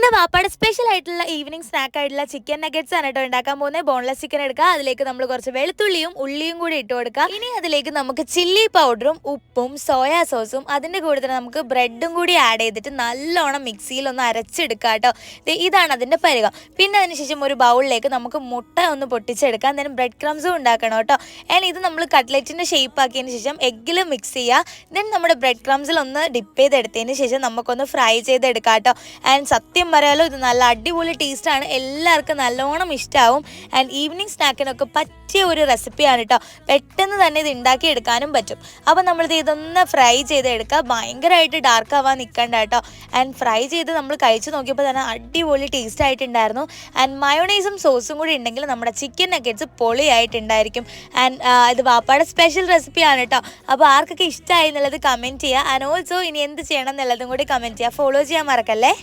ഇന്ന് വാപ്പാടെ സ്പെഷ്യൽ ആയിട്ടുള്ള evening snack ആയിട്ടുള്ള ചിക്കൻ നഗറ്റ്സ് ആണ് കേട്ടോ ഉണ്ടാക്കാൻ പോകുന്നത്. ബോൺലെസ് ചിക്കൻ എടുക്കുക, അതിലേക്ക് നമ്മൾ കുറച്ച് വെളുത്തുള്ളിയും ഉള്ളിയും കൂടി ഇട്ട് കൊടുക്കുക. ഇനി അതിലേക്ക് നമുക്ക് ചില്ലി പൗഡറും ഉപ്പും സോയാ സോസും അതിൻ്റെ കൂടെ തന്നെ നമുക്ക് ബ്രെഡും കൂടി ആഡ് ചെയ്തിട്ട് നല്ലോണം മിക്സിയിൽ ഒന്ന് അരച്ചെടുക്കുക കേട്ടോ. ഇതാണ് അതിൻ്റെ പരുകം. പിന്നെ അതിനുശേഷം ഒരു ബൗളിലേക്ക് നമുക്ക് മുട്ട ഒന്ന് പൊട്ടിച്ചെടുക്കാം. then ബ്രെഡ് ക്രംസും ഉണ്ടാക്കണം കേട്ടോ. ആൻഡ് ഇത് നമ്മൾ കട്ട്ലറ്റിൻ്റെ ഷേപ്പ് ആക്കിയതിന് ശേഷം എഗ്ഗിൽ മിക്സ് ചെയ്യുക. ദെൻ നമ്മുടെ ബ്രെഡ് ക്രംസിൽ ഒന്ന് ഡിപ്പ് ചെയ്തെടുത്തതിന് ശേഷം നമുക്കൊന്ന് ഫ്രൈ ചെയ്തെടുക്കാം കേട്ടോ. ആൻഡ് സത്യം പറയാലോ ഇത് നല്ല അടിപൊളി ടേസ്റ്റാണ്, എല്ലാവർക്കും നല്ലോണം ഇഷ്ടമാവും. ആൻഡ് ഈവനിങ് സ്നാക്കിനൊക്കെ പറ്റിയ ഒരു റെസിപ്പിയാണ് കേട്ടോ. പെട്ടെന്ന് തന്നെ ഇത് ഉണ്ടാക്കി എടുക്കാനും പറ്റും. അപ്പോൾ നമ്മളിത് ഇതൊന്ന് ഫ്രൈ ചെയ്തെടുക്കുക, ഭയങ്കരമായിട്ട് ഡാർക്ക് ആവാൻ നിൽക്കണ്ട കേട്ടോ. ആൻഡ് ഫ്രൈ ചെയ്ത് നമ്മൾ കഴിച്ച് നോക്കിയപ്പോൾ തന്നെ അടിപൊളി ടേസ്റ്റ് ആയിട്ടുണ്ടായിരുന്നു. ആൻഡ് മയോണൈസും സോസും കൂടി ഉണ്ടെങ്കിൽ നമ്മുടെ ചിക്കൻ നഗറ്റ്സ് പൊളിയായിട്ടുണ്ടായിരിക്കും. ആൻഡ് ഇത് വാപ്പാടെ സ്പെഷ്യൽ റെസിപ്പിയാണ് കേട്ടോ. അപ്പോൾ ആർക്കൊക്കെ ഇഷ്ടമായി എന്നുള്ളത് കമൻറ്റ് ചെയ്യുക. ആൻഡ് ഓൾസോ ഇനി എന്ത് ചെയ്യണം എന്നുള്ളതും കൂടി കമൻറ്റ് ചെയ്യുക. ഫോളോ ചെയ്യാൻ മറക്കല്ലേ.